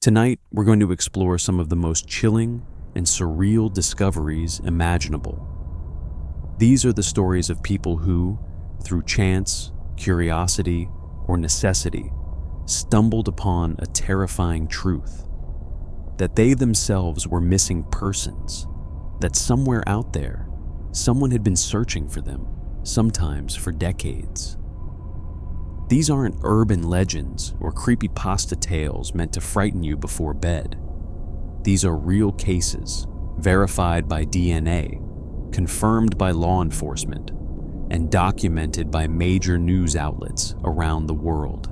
Tonight, we're going to explore some of the most chilling and surreal discoveries imaginable. These are the stories of people who, through chance, curiosity, or necessity, stumbled upon a terrifying truth: that they themselves were missing persons, that somewhere out there, someone had been searching for them, sometimes for decades. These aren't urban legends or creepypasta tales meant to frighten you before bed. These are real cases, verified by DNA, confirmed by law enforcement, and documented by major news outlets around the world.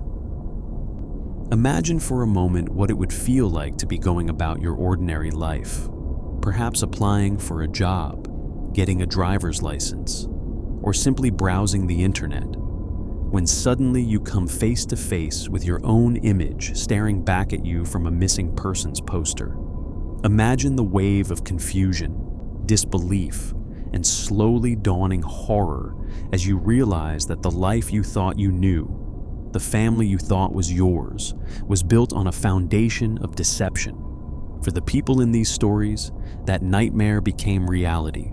Imagine for a moment what it would feel like to be going about your ordinary life, perhaps applying for a job, getting a driver's license, or simply browsing the internet, when suddenly you come face to face with your own image staring back at you from a missing persons poster. Imagine the wave of confusion, disbelief, and slowly dawning horror as you realize that the life you thought you knew, the family you thought was yours, was built on a foundation of deception. For the people in these stories, that nightmare became reality.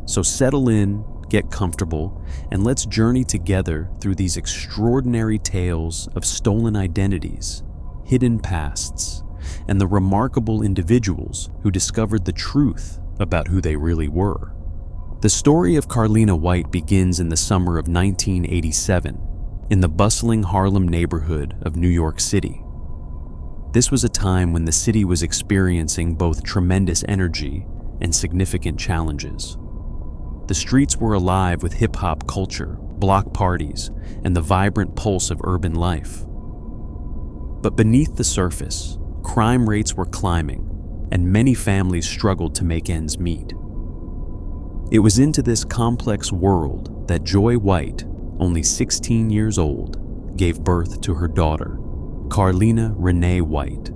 So settle in, get comfortable, and let's journey together through these extraordinary tales of stolen identities, hidden pasts, and the remarkable individuals who discovered the truth about who they really were. The story of Carlina White begins in the summer of 1987 in the bustling Harlem neighborhood of New York City. This was a time when the city was experiencing both tremendous energy and significant challenges. The streets were alive with hip-hop culture, block parties, and the vibrant pulse of urban life. But beneath the surface, crime rates were climbing, and many families struggled to make ends meet. It was into this complex world that Joy White, only 16 years old, gave birth to her daughter, Carlina Renee White,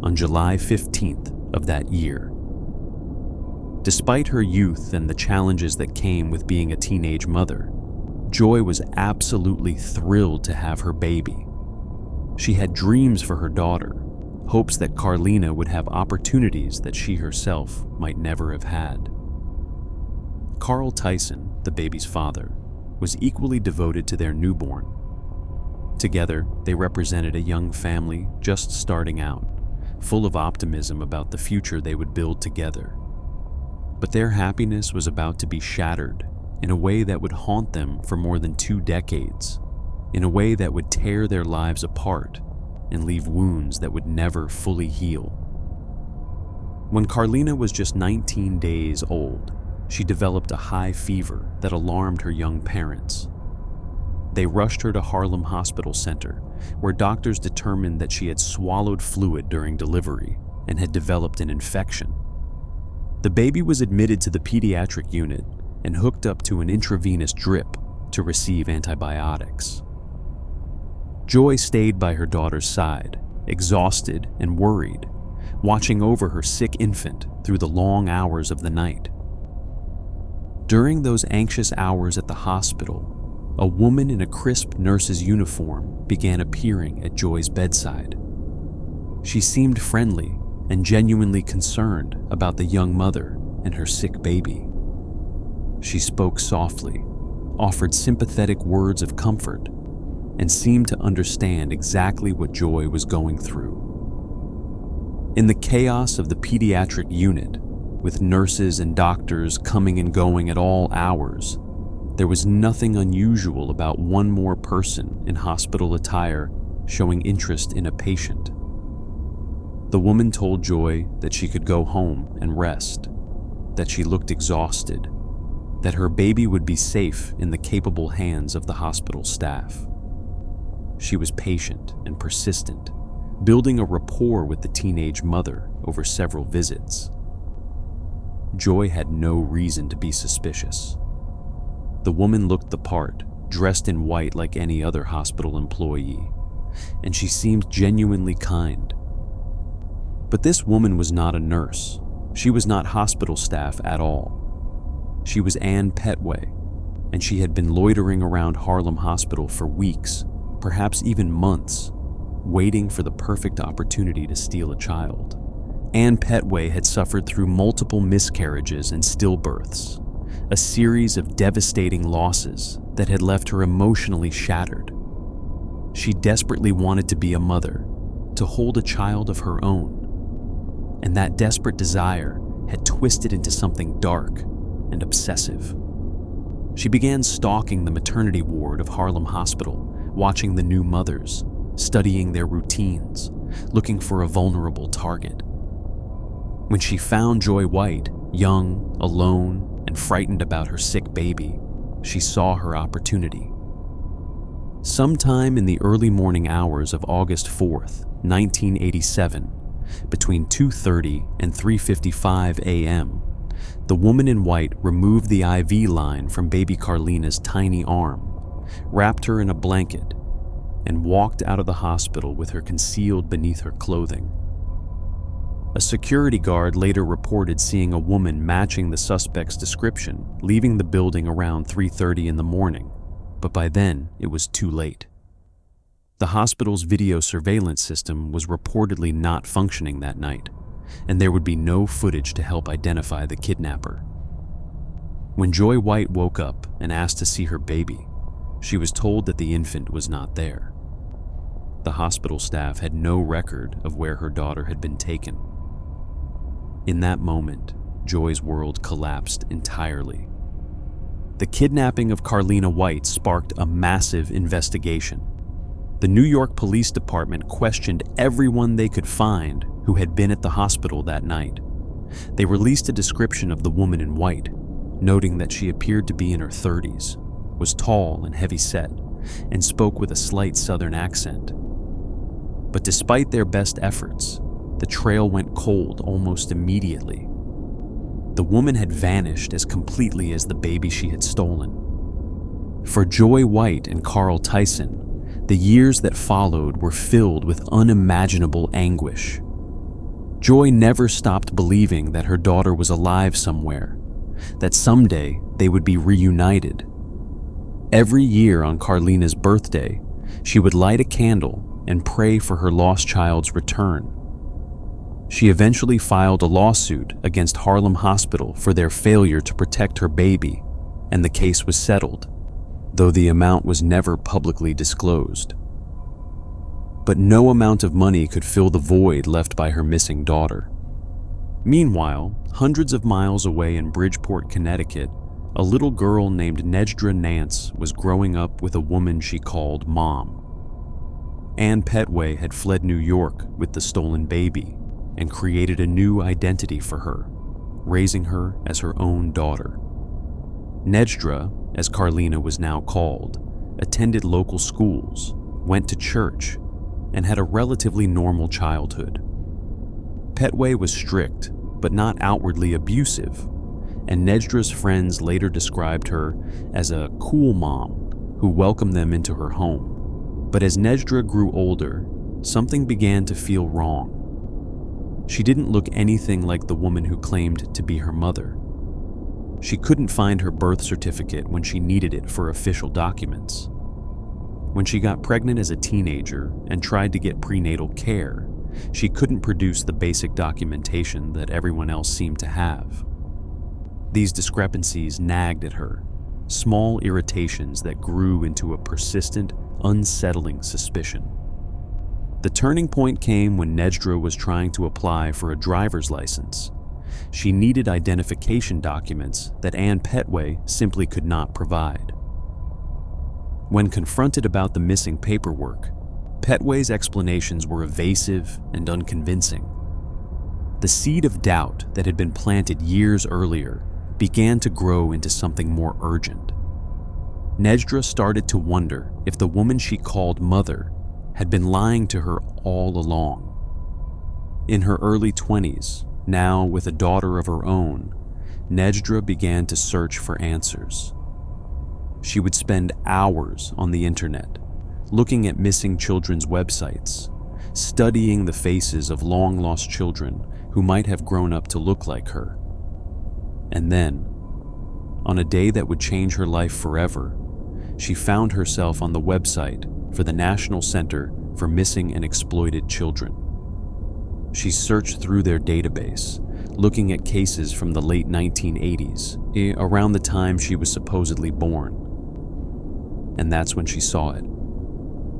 on July 15th of that year. Despite her youth and the challenges that came with being a teenage mother, Joy was absolutely thrilled to have her baby. She had dreams for her daughter, hopes that Carlina would have opportunities that she herself might never have had. Carl Tyson, the baby's father, was equally devoted to their newborn. Together, they represented a young family just starting out, full of optimism about the future they would build together. But their happiness was about to be shattered in a way that would haunt them for more than 2 decades, in a way that would tear their lives apart and leave wounds that would never fully heal. When Carlina was just 19 days old, she developed a high fever that alarmed her young parents. They rushed her to Harlem Hospital Center, where doctors determined that she had swallowed fluid during delivery and had developed an infection. The baby was admitted to the pediatric unit and hooked up to an intravenous drip to receive antibiotics. Joy stayed by her daughter's side, exhausted and worried, watching over her sick infant through the long hours of the night. During those anxious hours at the hospital, a woman in a crisp nurse's uniform began appearing at Joy's bedside. She seemed friendly and genuinely concerned about the young mother and her sick baby. She spoke softly, offered sympathetic words of comfort, and seemed to understand exactly what Joy was going through. In the chaos of the pediatric unit, with nurses and doctors coming and going at all hours, there was nothing unusual about one more person in hospital attire showing interest in a patient. The woman told Joy that she could go home and rest, that she looked exhausted, that her baby would be safe in the capable hands of the hospital staff. She was patient and persistent, building a rapport with the teenage mother over several visits. Joy had no reason to be suspicious. The woman looked the part, dressed in white like any other hospital employee, and she seemed genuinely kind. But this woman was not a nurse. She was not hospital staff at all. She was Ann Petway, and she had been loitering around Harlem Hospital for weeks, perhaps even months, waiting for the perfect opportunity to steal a child. Ann Petway had suffered through multiple miscarriages and stillbirths, a series of devastating losses that had left her emotionally shattered. She desperately wanted to be a mother, to hold a child of her own, and that desperate desire had twisted into something dark and obsessive. She began stalking the maternity ward of Harlem Hospital, watching the new mothers, studying their routines, looking for a vulnerable target. When she found Joy White, young, alone, and frightened about her sick baby, she saw her opportunity. Sometime in the early morning hours of August 4th, 1987, between 2:30 and 3:55 a.m., the woman in white removed the IV line from baby Carlina's tiny arm, wrapped her in a blanket, and walked out of the hospital with her concealed beneath her clothing. A security guard later reported seeing a woman matching the suspect's description leaving the building around 3:30 in the morning, but by then it was too late. The hospital's video surveillance system was reportedly not functioning that night, and there would be no footage to help identify the kidnapper. When Joy White woke up and asked to see her baby, she was told that the infant was not there. The hospital staff had no record of where her daughter had been taken. In that moment, Joy's world collapsed entirely. The kidnapping of Carlina White sparked a massive investigation. The New York Police Department questioned everyone they could find who had been at the hospital that night. They released a description of the woman in white, noting that she appeared to be in her 30s, was tall and heavy-set, and spoke with a slight southern accent. But despite their best efforts, the trail went cold almost immediately. The woman had vanished as completely as the baby she had stolen. For Joy White and Carl Tyson, the years that followed were filled with unimaginable anguish. Joy never stopped believing that her daughter was alive somewhere, that someday they would be reunited. Every year on Carlina's birthday, she would light a candle and pray for her lost child's return. She eventually filed a lawsuit against Harlem Hospital for their failure to protect her baby, and the case was settled, though the amount was never publicly disclosed. But no amount of money could fill the void left by her missing daughter. Meanwhile, hundreds of miles away in Bridgeport, Connecticut, a little girl named Nejdra Nance was growing up with a woman she called Mom. Ann Petway had fled New York with the stolen baby and created a new identity for her, raising her as her own daughter. Nejdra, as Carlina was now called, attended local schools, went to church, and had a relatively normal childhood. Petway was strict, but not outwardly abusive, and Nejdra's friends later described her as a cool mom who welcomed them into her home. But as Nejdra grew older, something began to feel wrong. She didn't look anything like the woman who claimed to be her mother. She couldn't find her birth certificate when she needed it for official documents. When she got pregnant as a teenager and tried to get prenatal care, she couldn't produce the basic documentation that everyone else seemed to have. These discrepancies nagged at her, small irritations that grew into a persistent, unsettling suspicion. The turning point came when Nejdra was trying to apply for a driver's license. She needed identification documents that Ann Petway simply could not provide. When confronted about the missing paperwork, Petway's explanations were evasive and unconvincing. The seed of doubt that had been planted years earlier began to grow into something more urgent. Nejdra started to wonder if the woman she called mother had been lying to her all along. In her early 20s, now with a daughter of her own, Nejdra began to search for answers. She would spend hours on the internet, looking at missing children's websites, studying the faces of long-lost children who might have grown up to look like her. And then, on a day that would change her life forever, she found herself on the website for the National Center for Missing and Exploited Children. She searched through their database, looking at cases from the late 1980s, around the time she was supposedly born. And that's when she saw it.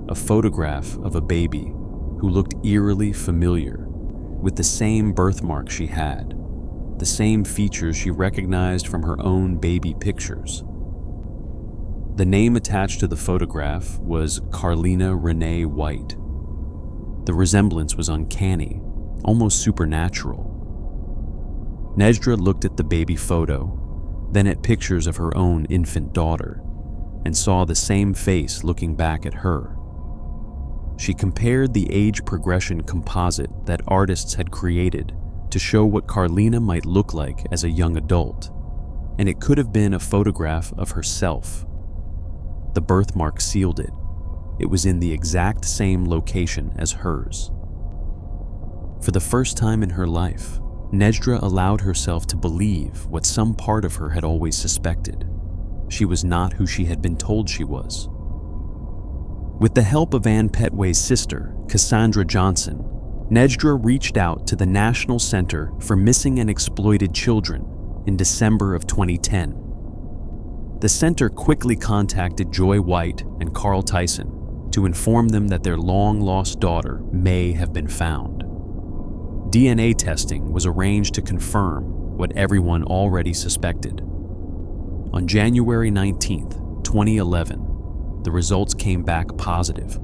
A photograph of a baby who looked eerily familiar, with the same birthmark she had, the same features she recognized from her own baby pictures. The name attached to the photograph was Carlina Renee White. The resemblance was uncanny, almost supernatural. Nejdra looked at the baby photo, then at pictures of her own infant daughter, and saw the same face looking back at her. She compared the age progression composite that artists had created to show what Carlina might look like as a young adult, and it could have been a photograph of herself. The birthmark sealed it. It was in the exact same location as hers. For the first time in her life, Nejdra allowed herself to believe what some part of her had always suspected. She was not who she had been told she was. With the help of Ann Petway's sister, Cassandra Johnson, Nejdra reached out to the National Center for Missing and Exploited Children in December of 2010. The center quickly contacted Joy White and Carl Tyson to inform them that their long-lost daughter may have been found. DNA testing was arranged to confirm what everyone already suspected. On January 19, 2011, the results came back positive.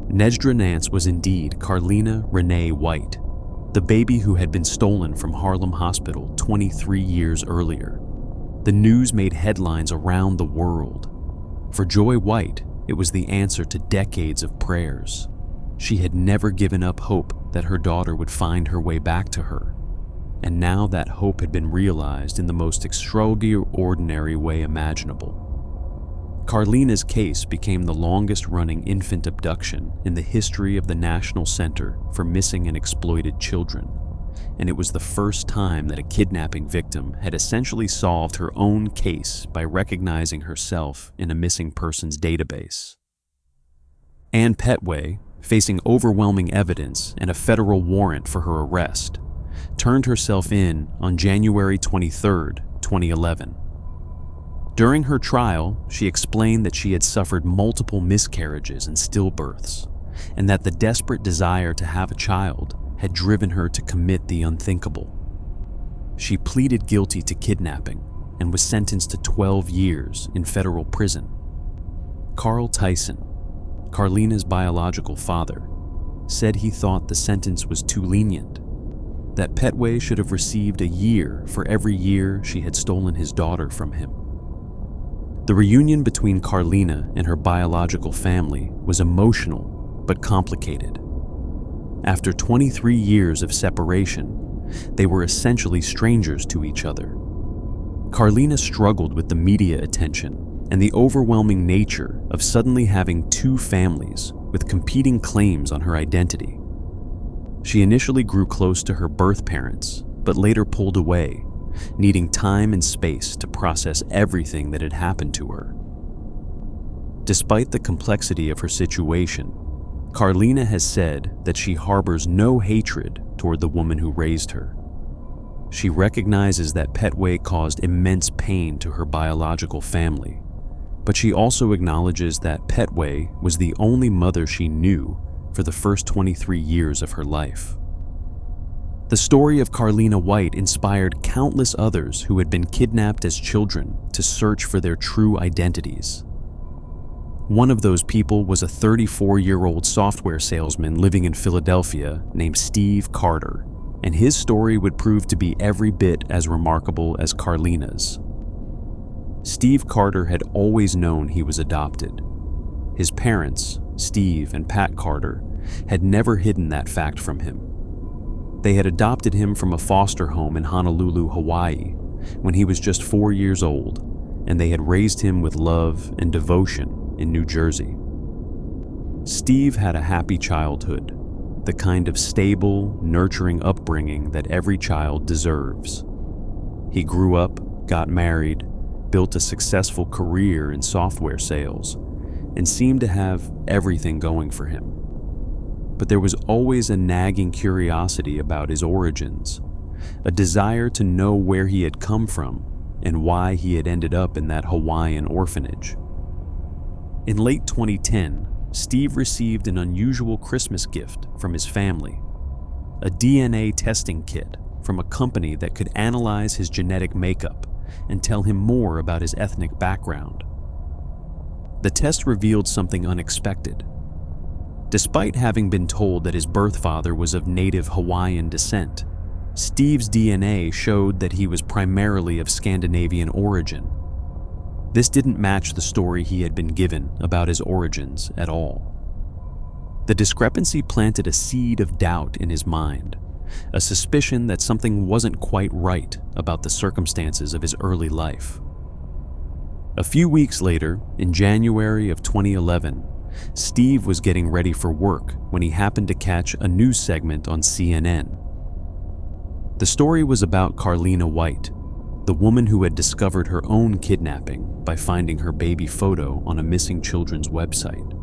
Nejdra Nance was indeed Carlina Renee White, the baby who had been stolen from Harlem Hospital 23 years earlier. The news made headlines around the world. For Joy White, it was the answer to decades of prayers. She had never given up hope that her daughter would find her way back to her. And now that hope had been realized in the most extraordinary way imaginable. Carlina's case became the longest-running infant abduction in the history of the National Center for Missing and Exploited Children, and it was the first time that a kidnapping victim had essentially solved her own case by recognizing herself in a missing persons database. Ann Petway, facing overwhelming evidence and a federal warrant for her arrest, turned herself in on January 23, 2011. During her trial, she explained that she had suffered multiple miscarriages and stillbirths, and that the desperate desire to have a child had driven her to commit the unthinkable. She pleaded guilty to kidnapping and was sentenced to 12 years in federal prison. Carl Tyson, Carlina's biological father, said he thought the sentence was too lenient, that Petway should have received a year for every year she had stolen his daughter from him. The reunion between Carlina and her biological family was emotional but complicated. After 23 years of separation, they were essentially strangers to each other. Carlina struggled with the media attention and the overwhelming nature of suddenly having two families with competing claims on her identity. She initially grew close to her birth parents, but later pulled away, needing time and space to process everything that had happened to her. Despite the complexity of her situation, Carlina has said that she harbors no hatred toward the woman who raised her. She recognizes that Petway caused immense pain to her biological family, but she also acknowledges that Petway was the only mother she knew for the first 23 years of her life. The story of Carlina White inspired countless others who had been kidnapped as children to search for their true identities. One of those people was a 34-year-old software salesman living in Philadelphia named Steve Carter, and his story would prove to be every bit as remarkable as Carlina's. Steve Carter had always known he was adopted. His parents, Steve and Pat Carter, had never hidden that fact from him. They had adopted him from a foster home in Honolulu, Hawaii, when he was just 4 years old, and they had raised him with love and devotion in New Jersey. Steve had a happy childhood, the kind of stable, nurturing upbringing that every child deserves. He grew up, got married, built a successful career in software sales, and seemed to have everything going for him. but there was always a nagging curiosity about his origins, a desire to know where he had come from and why he had ended up in that Hawaiian orphanage. In late 2010, Steve received an unusual Christmas gift from his family, a DNA testing kit from a company that could analyze his genetic makeup and tell him more about his ethnic background. The test revealed something unexpected. Despite having been told that his birth father was of native Hawaiian descent, Steve's DNA showed that he was primarily of Scandinavian origin. This didn't match the story he had been given about his origins at all. The discrepancy planted a seed of doubt in his mind, a suspicion that something wasn't quite right about the circumstances of his early life. A few weeks later, in January of 2011, Steve was getting ready for work when he happened to catch a news segment on CNN. The story was about Carlina White, the woman who had discovered her own kidnapping by finding her baby photo on a missing children's website.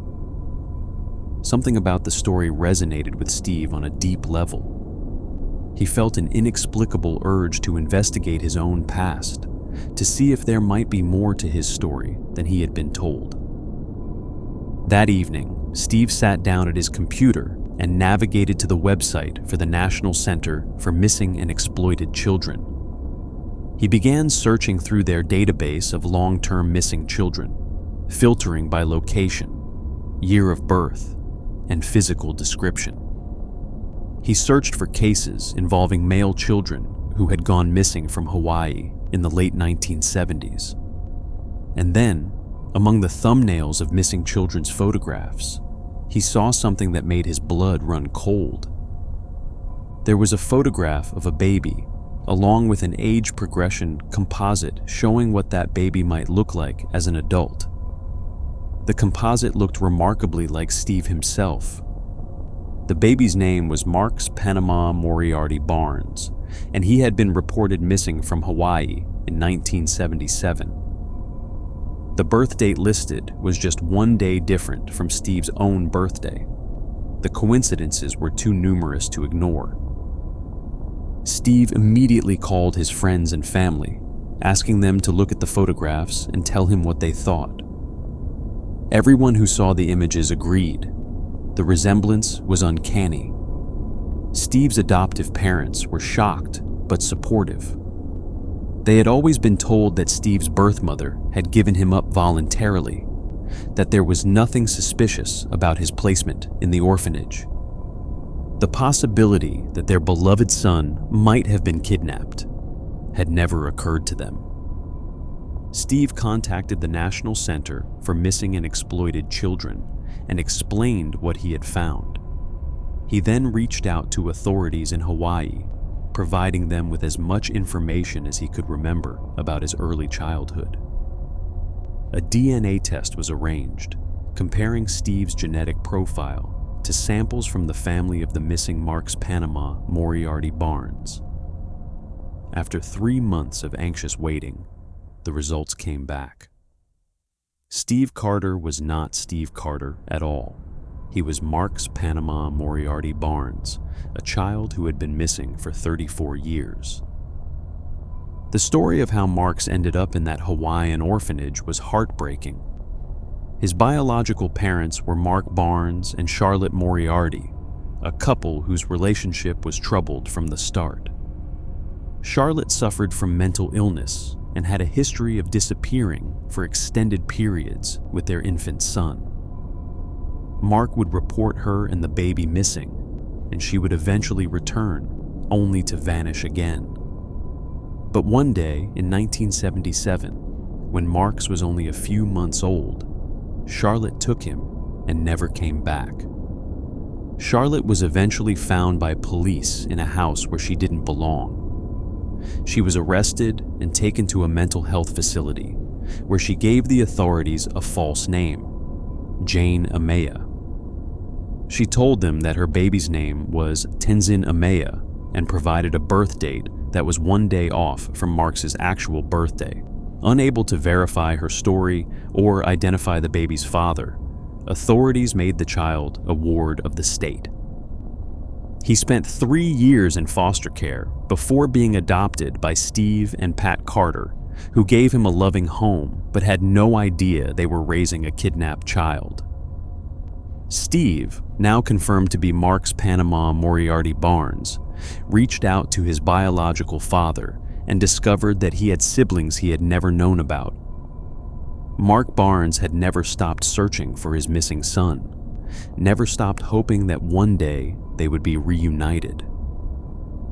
Something about the story resonated with Steve on a deep level. He felt an inexplicable urge to investigate his own past, to see if there might be more to his story than he had been told. That evening, Steve sat down at his computer and navigated to the website for the National Center for Missing and Exploited Children. He began searching through their database of long-term missing children, filtering by location, year of birth, and physical description. He searched for cases involving male children who had gone missing from Hawaii in the late 1970s. And then, among the thumbnails of missing children's photographs, he saw something that made his blood run cold. There was a photograph of a baby, along with an age progression composite showing what that baby might look like as an adult. The composite looked remarkably like Steve himself. The baby's name was Marx Panama Moriarty Barnes, and he had been reported missing from Hawaii in 1977. The birth date listed was just one day different from Steve's own birthday. The coincidences were too numerous to ignore. Steve immediately called his friends and family, asking them to look at the photographs and tell him what they thought. Everyone who saw the images agreed. The resemblance was uncanny. Steve's adoptive parents were shocked but supportive. They had always been told that Steve's birth mother had given him up voluntarily, that there was nothing suspicious about his placement in the orphanage. The possibility that their beloved son might have been kidnapped had never occurred to them. Steve contacted the National Center for Missing and Exploited Children and explained what he had found. He then reached out to authorities in Hawaii, providing them with as much information as he could remember about his early childhood. A DNA test was arranged, comparing Steve's genetic profile to samples from the family of the missing Marx Panama Moriarty Barnes. After 3 months of anxious waiting, the results came back. Steve Carter was not Steve Carter at all. He was Marx Panama Moriarty Barnes, a child who had been missing for 34 years. The story of how Marx ended up in that Hawaiian orphanage was heartbreaking. His biological parents were Mark Barnes and Charlotte Moriarty, a couple whose relationship was troubled from the start. Charlotte suffered from mental illness and had a history of disappearing for extended periods with their infant son. Mark would report her and the baby missing, and she would eventually return, only to vanish again. But one day in 1977, when Marx was only a few months old, Charlotte took him and never came back. Charlotte was eventually found by police in a house where she didn't belong. She was arrested and taken to a mental health facility, where she gave the authorities a false name, Jane Amaya. She told them that her baby's name was Tenzin Amaya and provided a birth date that was 1 day off from Marx's actual birthday. Unable to verify her story or identify the baby's father, authorities made the child a ward of the state. He spent 3 years in foster care before being adopted by Steve and Pat Carter, who gave him a loving home but had no idea they were raising a kidnapped child. Steve, now confirmed to be Marx Panama Moriarty Barnes, reached out to his biological father and discovered that he had siblings he had never known about. Mark Barnes had never stopped searching for his missing son, never stopped hoping that one day they would be reunited.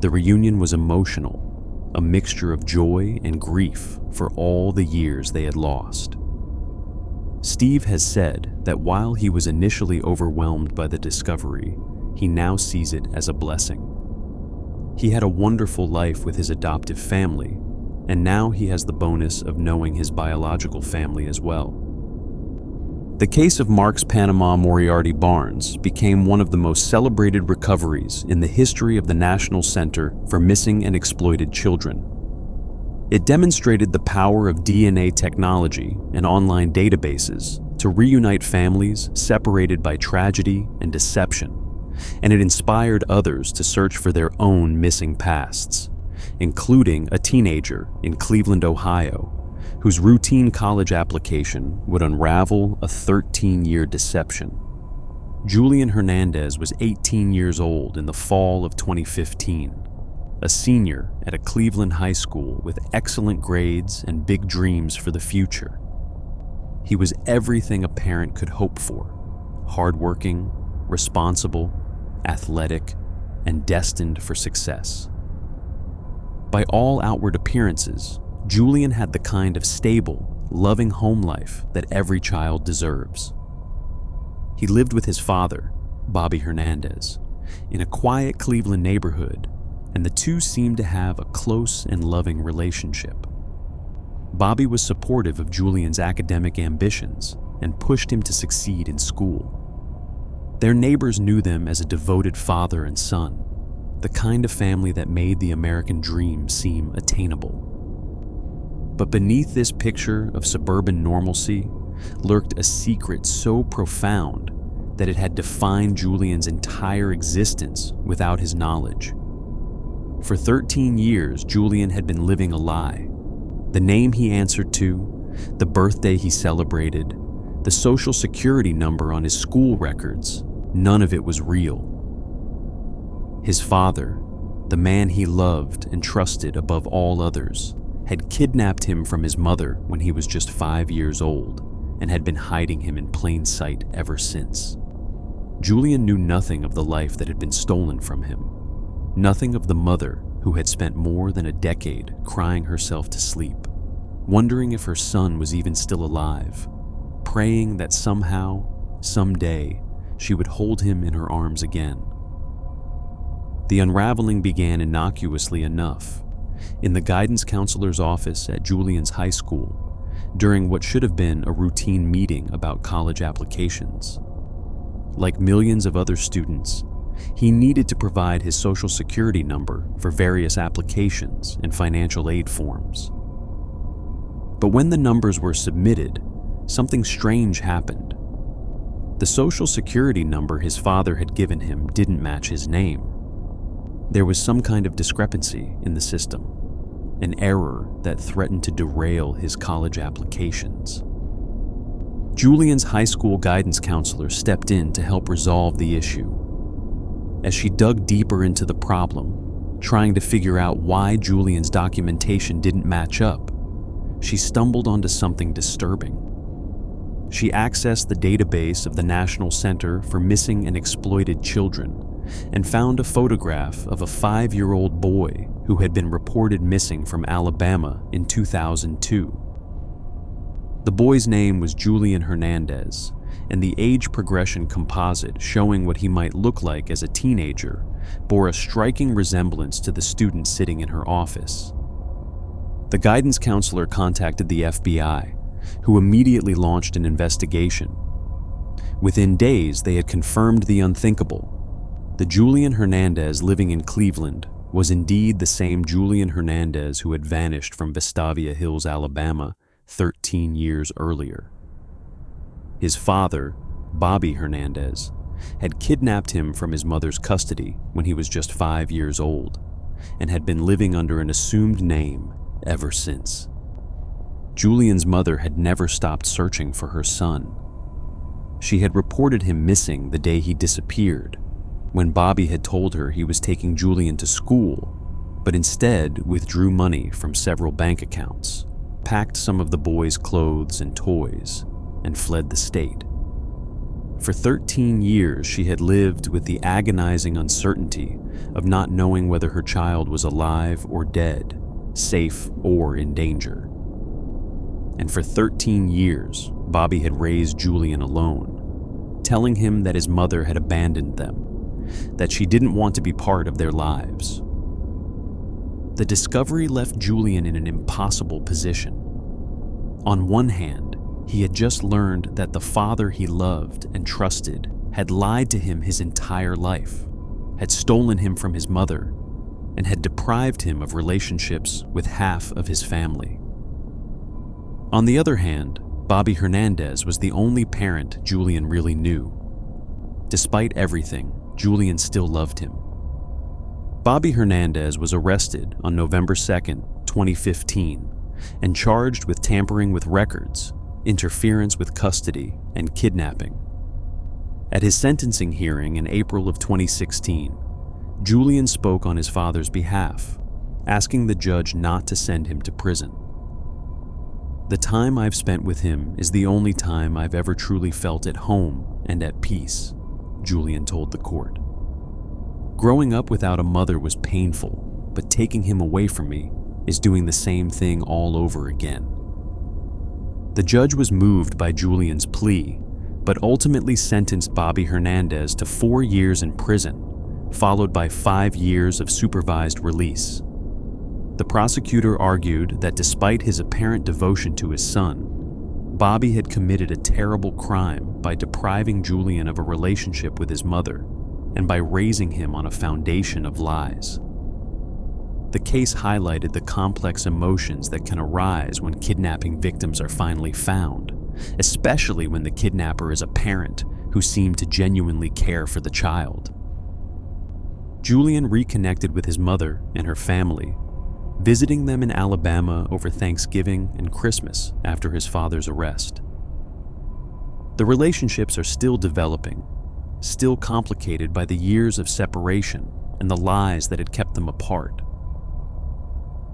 The reunion was emotional, a mixture of joy and grief for all the years they had lost. Steve has said that while he was initially overwhelmed by the discovery, he now sees it as a blessing. He had a wonderful life with his adoptive family, and now he has the bonus of knowing his biological family as well. The case of Marx Panama Moriarty Barnes became one of the most celebrated recoveries in the history of the National Center for Missing and Exploited Children. It demonstrated the power of DNA technology and online databases to reunite families separated by tragedy and deception, and it inspired others to search for their own missing pasts, including a teenager in Cleveland, Ohio, whose routine college application would unravel a 13-year deception. Julian Hernandez was 18 years old in the fall of 2015, a senior at a Cleveland high school with excellent grades and big dreams for the future. He was everything a parent could hope for: hardworking, responsible, athletic, and destined for success. By all outward appearances, Julian had the kind of stable, loving home life that every child deserves. He lived with his father, Bobby Hernandez, in a quiet Cleveland neighborhood, and the two seemed to have a close and loving relationship. Bobby was supportive of Julian's academic ambitions and pushed him to succeed in school. Their neighbors knew them as a devoted father and son, the kind of family that made the American dream seem attainable. But beneath this picture of suburban normalcy lurked a secret so profound that it had defined Julian's entire existence without his knowledge. For 13 years, Julian had been living a lie. The name he answered to, the birthday he celebrated, the social security number on his school records, none of it was real. His father, the man he loved and trusted above all others, had kidnapped him from his mother when he was just 5 years old and had been hiding him in plain sight ever since. Julian knew nothing of the life that had been stolen from him, nothing of the mother who had spent more than a decade crying herself to sleep, wondering if her son was even still alive, praying that somehow, someday, she would hold him in her arms again. The unraveling began innocuously enough, in the guidance counselor's office at Julian's high school, during what should have been a routine meeting about college applications. Like millions of other students, he needed to provide his social security number for various applications and financial aid forms. But when the numbers were submitted, something strange happened. The social security number his father had given him didn't match his name. There was some kind of discrepancy in the system, an error that threatened to derail his college applications. Julian's high school guidance counselor stepped in to help resolve the issue. As she dug deeper into the problem, trying to figure out why Julian's documentation didn't match up, she stumbled onto something disturbing. She accessed the database of the National Center for Missing and Exploited Children and found a photograph of a 5-year-old boy who had been reported missing from Alabama in 2002. The boy's name was Julian Hernandez, and the age progression composite showing what he might look like as a teenager bore a striking resemblance to the student sitting in her office. The guidance counselor contacted the FBI, who immediately launched an investigation. Within days, they had confirmed the unthinkable. The Julian Hernandez living in Cleveland was indeed the same Julian Hernandez who had vanished from Vestavia Hills, Alabama, 13 years earlier. His father, Bobby Hernandez, had kidnapped him from his mother's custody when he was just 5 years old, and had been living under an assumed name ever since. Julian's mother had never stopped searching for her son. She had reported him missing the day he disappeared, when Bobby had told her he was taking Julian to school, but instead withdrew money from several bank accounts, packed some of the boy's clothes and toys, and fled the state. For 13 years, she had lived with the agonizing uncertainty of not knowing whether her child was alive or dead, safe or in danger. And for 13 years, Bobby had raised Julian alone, telling him that his mother had abandoned them, that she didn't want to be part of their lives. The discovery left Julian in an impossible position. On one hand, he had just learned that the father he loved and trusted had lied to him his entire life, had stolen him from his mother, and had deprived him of relationships with half of his family. On the other hand, Bobby Hernandez was the only parent Julian really knew. Despite everything, Julian still loved him. Bobby Hernandez was arrested on November 2nd, 2015, and charged with tampering with records, interference with custody, and kidnapping. At his sentencing hearing in April of 2016, Julian spoke on his father's behalf, asking the judge not to send him to prison. "The time I've spent with him is the only time I've ever truly felt at home and at peace," Julian told the court. "Growing up without a mother was painful, but taking him away from me is doing the same thing all over again." The judge was moved by Julian's plea, but ultimately sentenced Bobby Hernandez to 4 years in prison, followed by 5 years of supervised release. The prosecutor argued that despite his apparent devotion to his son, Bobby had committed a terrible crime by depriving Julian of a relationship with his mother and by raising him on a foundation of lies. The case highlighted the complex emotions that can arise when kidnapping victims are finally found, especially when the kidnapper is a parent who seemed to genuinely care for the child. Julian reconnected with his mother and her family, visiting them in Alabama over Thanksgiving and Christmas after his father's arrest. The relationships are still developing, still complicated by the years of separation and the lies that had kept them apart.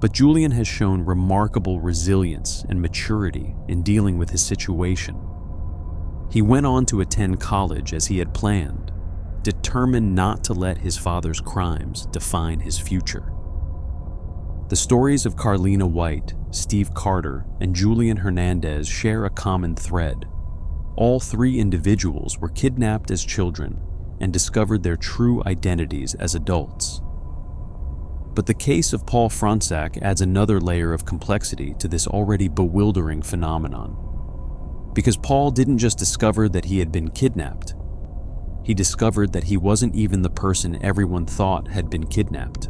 But Julian has shown remarkable resilience and maturity in dealing with his situation. He went on to attend college as he had planned, determined not to let his father's crimes define his future. The stories of Carlina White, Steve Carter, and Julian Hernandez share a common thread. All 3 individuals were kidnapped as children and discovered their true identities as adults. But the case of Paul Fronczak adds another layer of complexity to this already bewildering phenomenon. Because Paul didn't just discover that he had been kidnapped, he discovered that he wasn't even the person everyone thought had been kidnapped.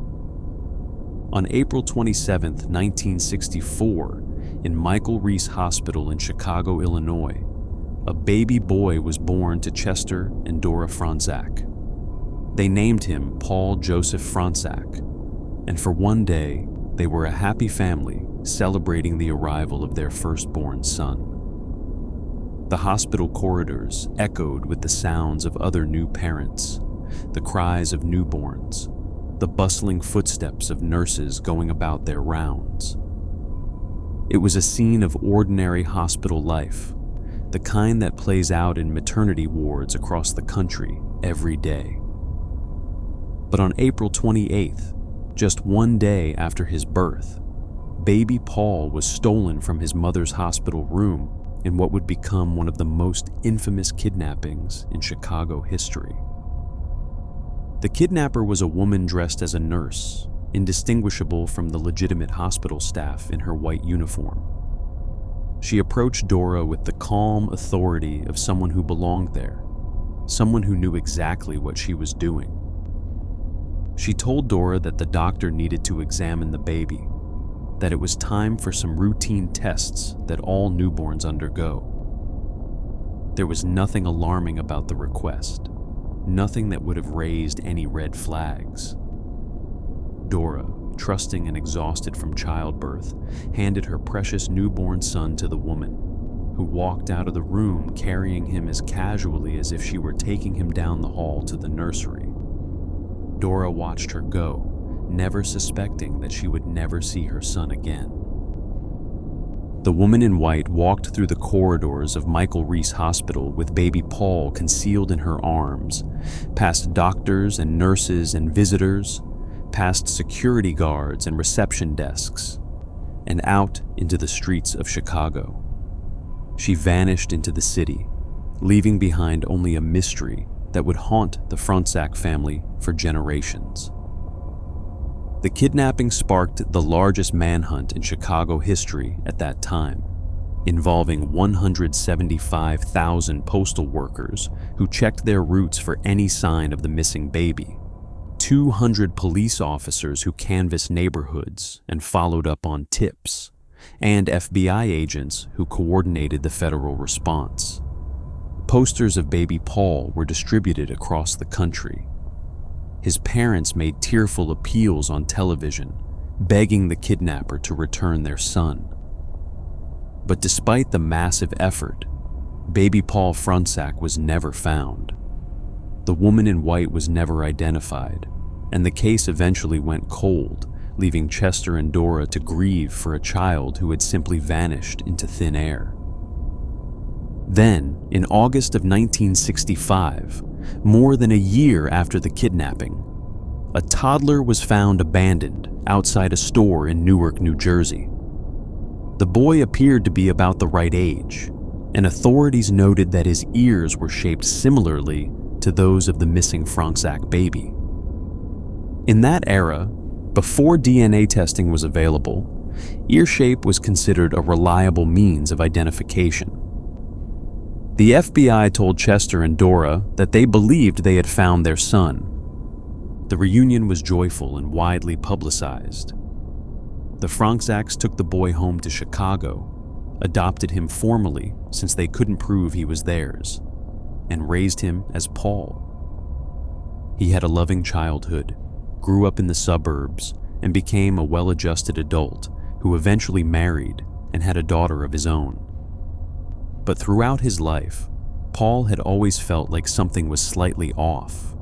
On April 27, 1964, in Michael Reese Hospital in Chicago, Illinois, a baby boy was born to Chester and Dora Fronczak. They named him Paul Joseph Fronczak, and for one day, they were a happy family celebrating the arrival of their firstborn son. The hospital corridors echoed with the sounds of other new parents, the cries of newborns, the bustling footsteps of nurses going about their rounds. It was a scene of ordinary hospital life, the kind that plays out in maternity wards across the country every day. But on April 28th, just one day after his birth, baby Paul was stolen from his mother's hospital room in what would become one of the most infamous kidnappings in Chicago history. The kidnapper was a woman dressed as a nurse, indistinguishable from the legitimate hospital staff in her white uniform. She approached Dora with the calm authority of someone who belonged there, someone who knew exactly what she was doing. She told Dora that the doctor needed to examine the baby, that it was time for some routine tests that all newborns undergo. There was nothing alarming about the request. nothing that would have raised any red flags. Dora, trusting and exhausted from childbirth, handed her precious newborn son to the woman, who walked out of the room carrying him as casually as if she were taking him down the hall to the nursery. Dora watched her go, never suspecting that she would never see her son again. The woman in white walked through the corridors of Michael Reese Hospital with baby Paul concealed in her arms, past doctors and nurses and visitors, past security guards and reception desks, and out into the streets of Chicago. She vanished into the city, leaving behind only a mystery that would haunt the Fronczak family for generations. The kidnapping sparked the largest manhunt in Chicago history at that time, involving 175,000 postal workers who checked their routes for any sign of the missing baby, 200 police officers who canvassed neighborhoods and followed up on tips, and FBI agents who coordinated the federal response. Posters of baby Paul were distributed across the country. His parents made tearful appeals on television, begging the kidnapper to return their son. But despite the massive effort, baby Paul Fronczak was never found. The woman in white was never identified, and the case eventually went cold, leaving Chester and Dora to grieve for a child who had simply vanished into thin air. Then, in August of 1965, more than a year after the kidnapping, a toddler was found abandoned outside a store in Newark, New Jersey. The boy appeared to be about the right age, and authorities noted that his ears were shaped similarly to those of the missing Fronczak baby. In that era, before DNA testing was available, ear shape was considered a reliable means of identification. The FBI told Chester and Dora that they believed they had found their son. The reunion was joyful and widely publicized. The Fronczaks took the boy home to Chicago, adopted him formally since they couldn't prove he was theirs, and raised him as Paul. He had a loving childhood, grew up in the suburbs, and became a well-adjusted adult who eventually married and had a daughter of his own. But throughout his life, Paul had always felt like something was slightly off,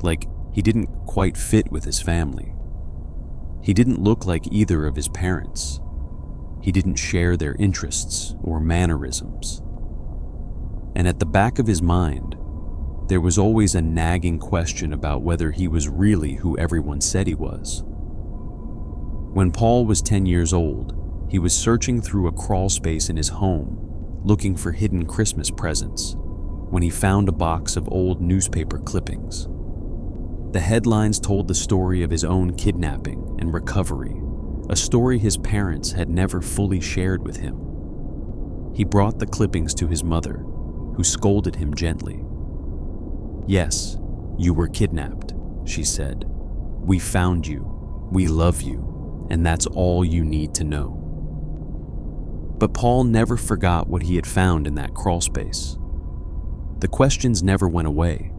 like he didn't quite fit with his family. He didn't look like either of his parents. He didn't share their interests or mannerisms. And at the back of his mind, there was always a nagging question about whether he was really who everyone said he was. When Paul was 10 years old, he was searching through a crawl space in his home, looking for hidden Christmas presents, when he found a box of old newspaper clippings. The headlines told the story of his own kidnapping and recovery, a story his parents had never fully shared with him. He brought the clippings to his mother, who scolded him gently. "Yes, you were kidnapped," she said. "We found you, we love you, and that's all you need to know." But Paul never forgot what he had found in that crawlspace. The questions never went away.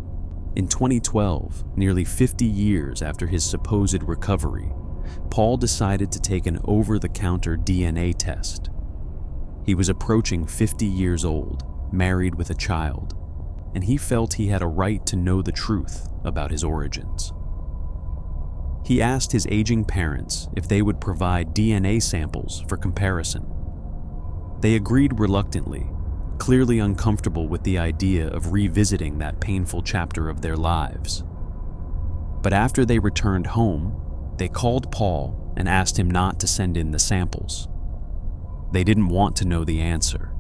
In 2012, nearly 50 years after his supposed recovery, Paul decided to take an over-the-counter DNA test. He was approaching 50 years old, married with a child, and he felt he had a right to know the truth about his origins. He asked his aging parents if they would provide DNA samples for comparison. They agreed reluctantly, clearly uncomfortable with the idea of revisiting that painful chapter of their lives. But after they returned home, they called Paul and asked him not to send in the samples. They didn't want to know the answer.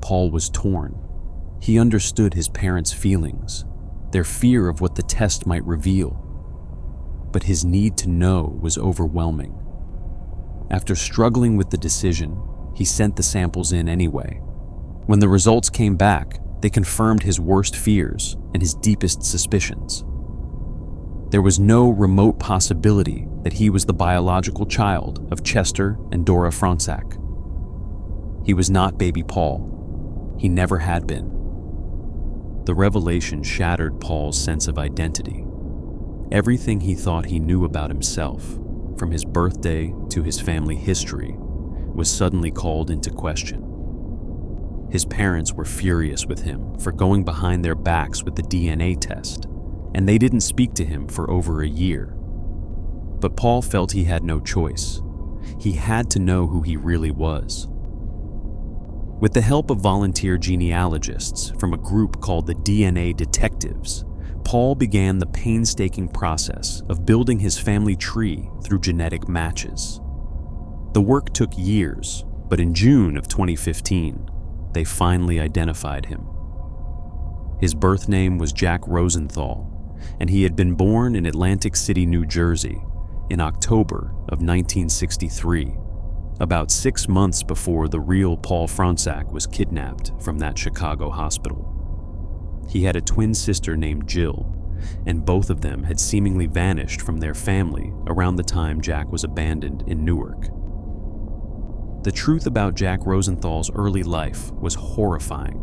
Paul was torn. He understood his parents' feelings, their fear of what the test might reveal. But his need to know was overwhelming. After struggling with the decision, he sent the samples in anyway. When the results came back, they confirmed his worst fears and his deepest suspicions. There was no remote possibility that he was the biological child of Chester and Dora Fronczak. He was not baby Paul. He never had been. The revelation shattered Paul's sense of identity. Everything he thought he knew about himself, from his birthday to his family history, was suddenly called into question. His parents were furious with him for going behind their backs with the DNA test, and they didn't speak to him for over a year. But Paul felt he had no choice. He had to know who he really was. With the help of volunteer genealogists from a group called the DNA Detectives, Paul began the painstaking process of building his family tree through genetic matches. The work took years, but in June of 2015, they finally identified him. His birth name was Jack Rosenthal, and he had been born in Atlantic City, New Jersey, in October of 1963, about 6 months before the real Paul Fronczak was kidnapped from that Chicago hospital. He had a twin sister named Jill, and both of them had seemingly vanished from their family around the time Jack was abandoned in Newark. The truth about Jack Rosenthal's early life was horrifying.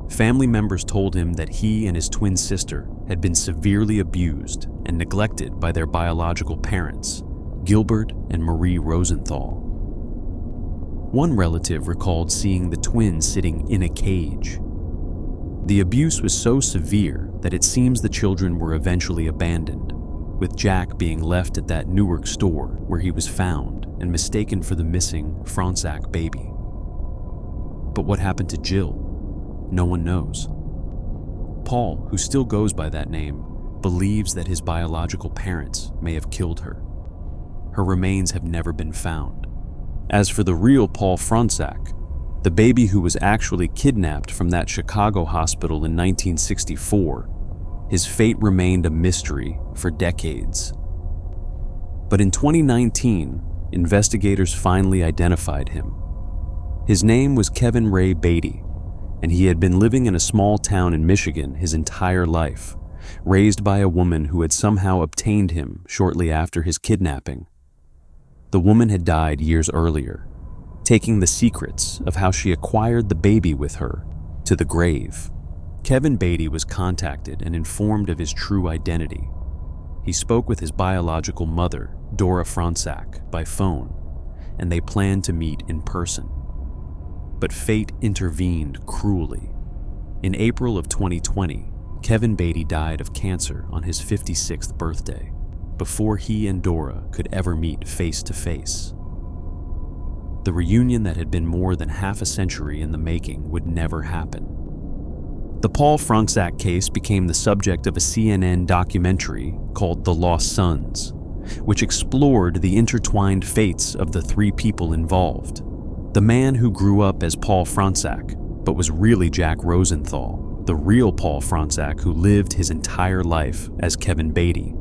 Family members told him that he and his twin sister had been severely abused and neglected by their biological parents, Gilbert and Marie Rosenthal. One relative recalled seeing the twins sitting in a cage. The abuse was so severe that it seems the children were eventually abandoned, with Jack being left at that Newark store where he was found and mistaken for the missing Fronczak baby. But what happened to Jill? No one knows. Paul, who still goes by that name, believes that his biological parents may have killed her. Her remains have never been found. As for the real Paul Fronczak, the baby who was actually kidnapped from that Chicago hospital in 1964, his fate remained a mystery for decades. But in 2019, investigators finally identified him. His name was Kevin Ray Beatty, and he had been living in a small town in Michigan his entire life, raised by a woman who had somehow obtained him shortly after his kidnapping. The woman had died years earlier, taking the secrets of how she acquired the baby with her to the grave. Kevin Beatty was contacted and informed of his true identity. He spoke with his biological mother, Dora Fronczak, by phone, and they planned to meet in person. But fate intervened cruelly. In April of 2020, Kevin Beatty died of cancer on his 56th birthday, before he and Dora could ever meet face to face. The reunion that had been more than half a century in the making would never happen. The Paul Fronczak case became the subject of a CNN documentary called The Lost Sons, which explored the intertwined fates of the three people involved. The man who grew up as Paul Fronczak, but was really Jack Rosenthal, the real Paul Fronczak who lived his entire life as Kevin Beatty,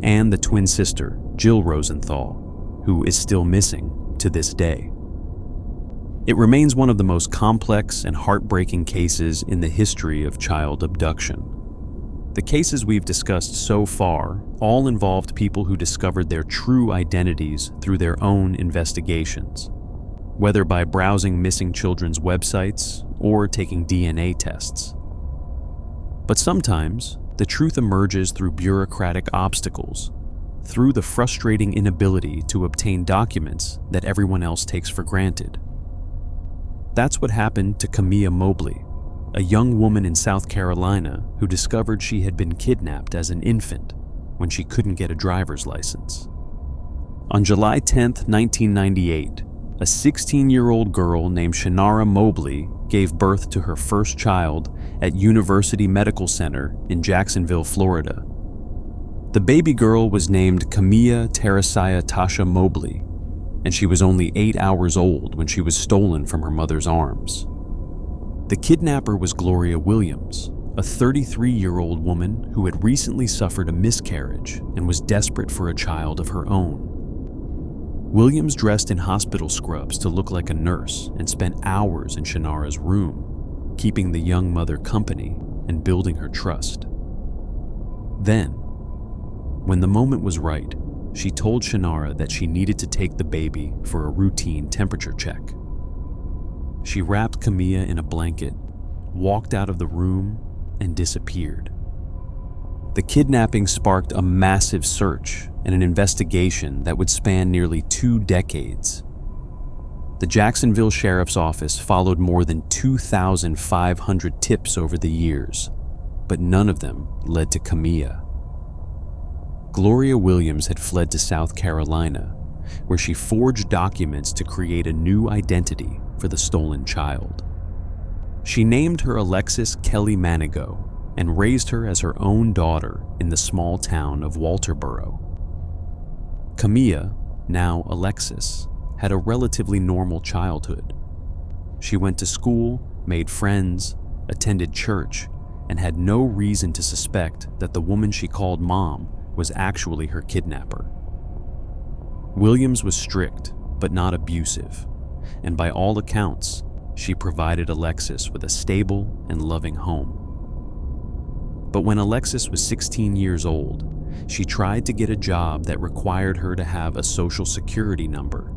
and the twin sister, Jill Rosenthal, who is still missing to this day. It remains one of the most complex and heartbreaking cases in the history of child abduction. The cases we've discussed so far all involved people who discovered their true identities through their own investigations, whether by browsing missing children's websites or taking DNA tests. But sometimes, the truth emerges through bureaucratic obstacles, through the frustrating inability to obtain documents that everyone else takes for granted. That's what happened to Kamiyah Mobley, a young woman in South Carolina who discovered she had been kidnapped as an infant when she couldn't get a driver's license. On July 10, 1998, a 16-year-old girl named Kamiyah Mobley gave birth to her first child at University Medical Center in Jacksonville, Florida. The baby girl was named Kamiyah Teresiah Tasha Mobley, and she was only 8 hours old when she was stolen from her mother's arms. The kidnapper was Gloria Williams, a 33-year-old woman who had recently suffered a miscarriage and was desperate for a child of her own. Williams dressed in hospital scrubs to look like a nurse and spent hours in Shannara's room, keeping the young mother company and building her trust. Then, when the moment was right, she told Shannara that she needed to take the baby for a routine temperature check. She wrapped Kamiyah in a blanket, walked out of the room, and disappeared. The kidnapping sparked a massive search and an investigation that would span nearly 2 decades. The Jacksonville Sheriff's Office followed more than 2,500 tips over the years, but none of them led to Kamiyah. Gloria Williams had fled to South Carolina, where she forged documents to create a new identity for the stolen child. She named her Alexis Kelly Manigault and raised her as her own daughter in the small town of Walterboro. Kamiyah, now Alexis, had a relatively normal childhood. She went to school, made friends, attended church, and had no reason to suspect that the woman she called Mom was actually her kidnapper. Williams was strict, but not abusive, and by all accounts, she provided Alexis with a stable and loving home. But when Alexis was 16 years old, she tried to get a job that required her to have a social security number,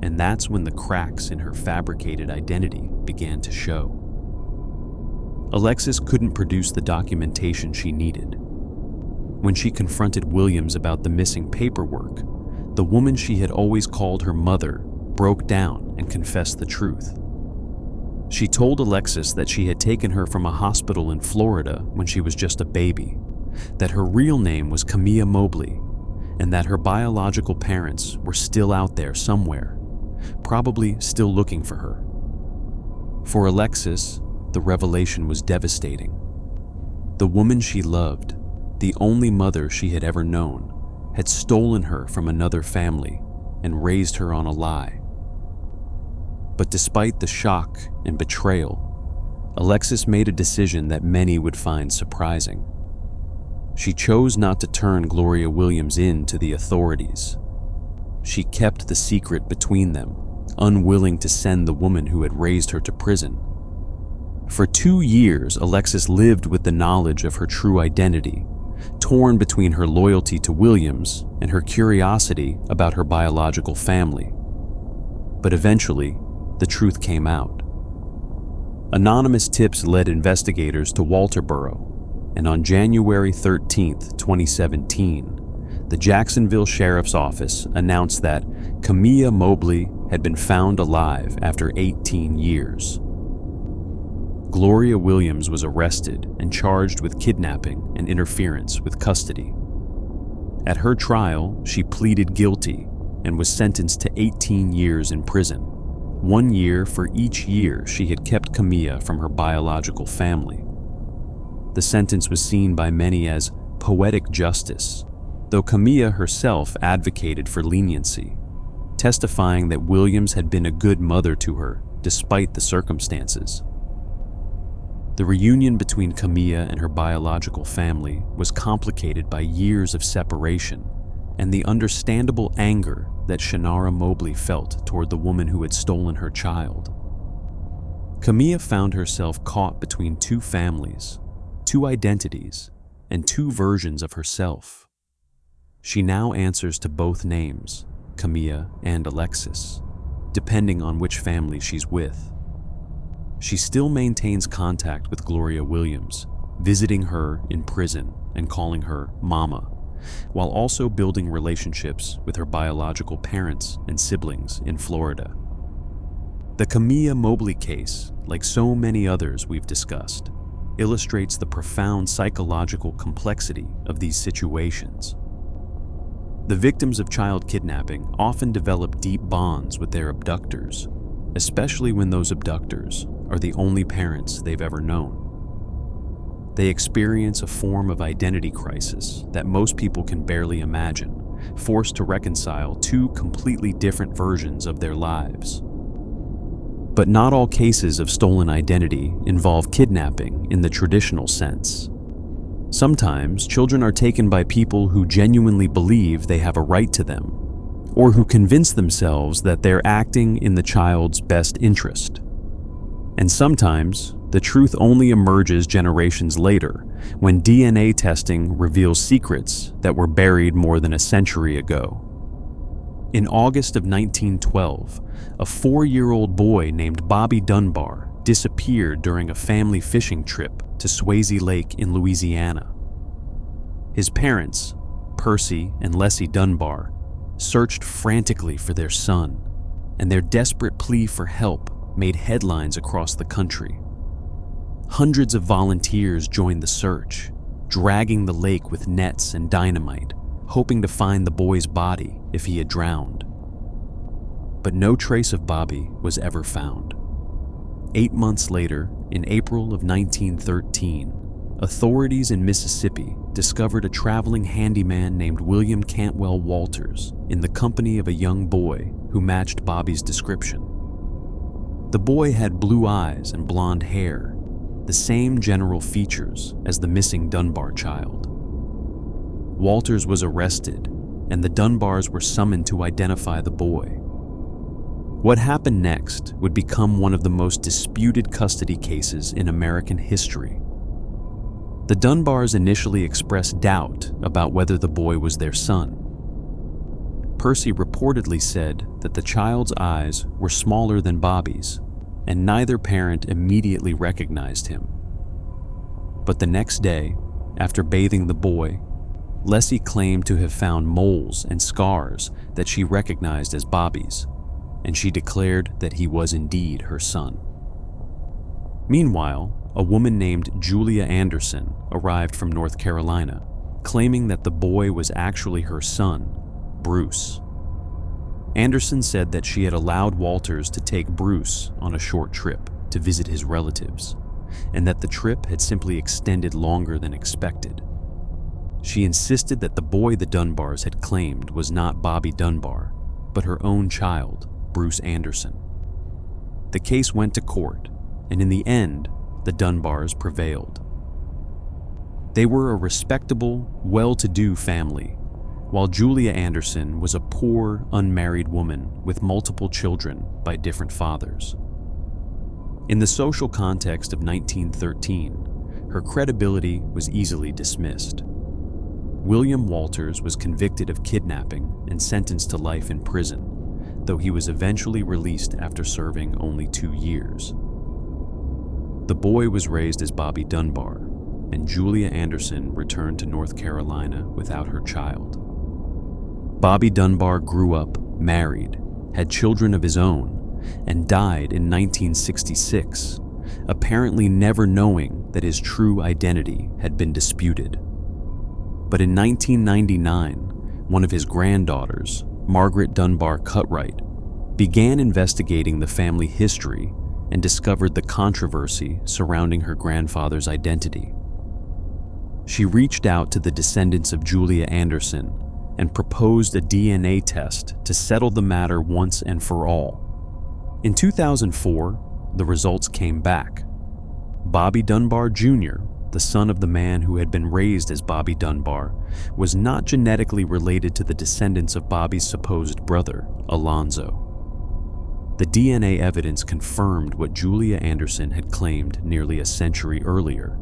and that's when the cracks in her fabricated identity began to show. Alexis couldn't produce the documentation she needed. When she confronted Williams about the missing paperwork, the woman she had always called her mother broke down and confessed the truth. She told Alexis that she had taken her from a hospital in Florida when she was just a baby, that her real name was Kamiyah Mobley, and that her biological parents were still out there somewhere, probably still looking for her. For Alexis, the revelation was devastating. The woman she loved, the only mother she had ever known, had stolen her from another family and raised her on a lie. But despite the shock and betrayal, Alexis made a decision that many would find surprising. She chose not to turn Gloria Williams in to the authorities. She kept the secret between them, unwilling to send the woman who had raised her to prison. For 2 years, Alexis lived with the knowledge of her true identity, torn between her loyalty to Williams and her curiosity about her biological family. But eventually, the truth came out. Anonymous tips led investigators to Walterboro, and on January 13, 2017, the Jacksonville Sheriff's Office announced that Kamiyah Mobley had been found alive after 18 years. Gloria Williams was arrested and charged with kidnapping and interference with custody. At her trial, she pleaded guilty and was sentenced to 18 years in prison, 1 year for each year she had kept Kamiyah from her biological family. The sentence was seen by many as poetic justice, though Kamiyah herself advocated for leniency, testifying that Williams had been a good mother to her despite the circumstances. The reunion between Kamiyah and her biological family was complicated by years of separation and the understandable anger that Shanara Mobley felt toward the woman who had stolen her child. Kamiyah found herself caught between 2 families, 2 identities, and 2 versions of herself. She now answers to both names, Kamiyah and Alexis, depending on which family she's with. She still maintains contact with Gloria Williams, visiting her in prison and calling her Mama, while also building relationships with her biological parents and siblings in Florida. The Kamiyah Mobley case, like so many others we've discussed, illustrates the profound psychological complexity of these situations. The victims of child kidnapping often develop deep bonds with their abductors, especially when those abductors are the only parents they've ever known. They experience a form of identity crisis that most people can barely imagine, forced to reconcile 2 completely different versions of their lives. But not all cases of stolen identity involve kidnapping in the traditional sense. Sometimes children are taken by people who genuinely believe they have a right to them, or who convince themselves that they're acting in the child's best interest. And sometimes, the truth only emerges generations later, when DNA testing reveals secrets that were buried more than a century ago. In August of 1912, a 4-year-old boy named Bobby Dunbar disappeared during a family fishing trip to Swayze Lake in Louisiana. His parents, Percy and Leslie Dunbar, searched frantically for their son, and their desperate plea for help made headlines across the country. Hundreds of volunteers joined the search, dragging the lake with nets and dynamite, hoping to find the boy's body if he had drowned. But no trace of Bobby was ever found. 8 months later, in April of 1913, authorities in Mississippi discovered a traveling handyman named William Cantwell Walters in the company of a young boy who matched Bobby's description. The boy had blue eyes and blonde hair, the same general features as the missing Dunbar child. Walters was arrested, and the Dunbars were summoned to identify the boy. What happened next would become one of the most disputed custody cases in American history. The Dunbars initially expressed doubt about whether the boy was their son. Percy reportedly said that the child's eyes were smaller than Bobby's, and neither parent immediately recognized him. But the next day, after bathing the boy, Leslie claimed to have found moles and scars that she recognized as Bobby's, and she declared that he was indeed her son. Meanwhile, a woman named Julia Anderson arrived from North Carolina, claiming that the boy was actually her son, Bruce. Anderson said that she had allowed Walters to take Bruce on a short trip to visit his relatives, and that the trip had simply extended longer than expected. She insisted that the boy the Dunbars had claimed was not Bobby Dunbar, but her own child, Bruce Anderson. The case went to court, and in the end, the Dunbars prevailed. They were a respectable, well-to-do family, while Julia Anderson was a poor, unmarried woman with multiple children by different fathers. In the social context of 1913, her credibility was easily dismissed. William Walters was convicted of kidnapping and sentenced to life in prison, though he was eventually released after serving only 2 years. The boy was raised as Bobby Dunbar, and Julia Anderson returned to North Carolina without her child. Bobby Dunbar grew up, married, had children of his own, and died in 1966, apparently never knowing that his true identity had been disputed. But in 1999, one of his granddaughters, Margaret Dunbar Cutright, began investigating the family history and discovered the controversy surrounding her grandfather's identity. She reached out to the descendants of Julia Anderson and proposed a DNA test to settle the matter once and for all. In 2004, the results came back. Bobby Dunbar Jr., the son of the man who had been raised as Bobby Dunbar, was not genetically related to the descendants of Bobby's supposed brother, Alonzo. The DNA evidence confirmed what Julia Anderson had claimed nearly a century earlier.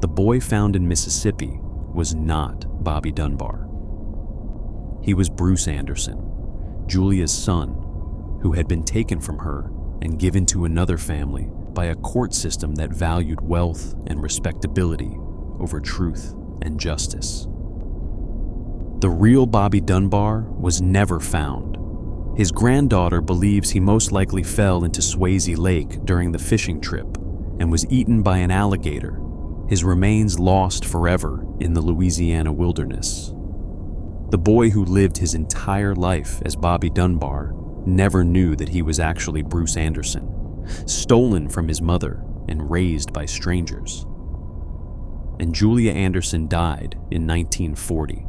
The boy found in Mississippi was not Bobby Dunbar. He was Bruce Anderson, Julia's son, who had been taken from her and given to another family by a court system that valued wealth and respectability over truth and justice. The real Bobby Dunbar was never found. His granddaughter believes he most likely fell into Swayze Lake during the fishing trip and was eaten by an alligator, his remains lost forever in the Louisiana wilderness. The boy who lived his entire life as Bobby Dunbar never knew that he was actually Bruce Anderson, stolen from his mother and raised by strangers. And Julia Anderson died in 1940,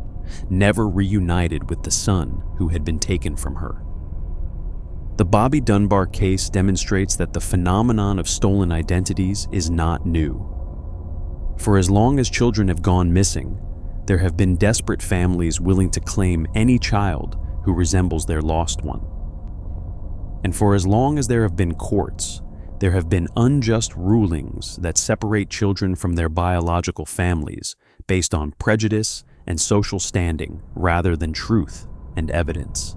never reunited with the son who had been taken from her. The Bobby Dunbar case demonstrates that the phenomenon of stolen identities is not new. For as long as children have gone missing, there have been desperate families willing to claim any child who resembles their lost one. And for as long as there have been courts, there have been unjust rulings that separate children from their biological families based on prejudice and social standing rather than truth and evidence.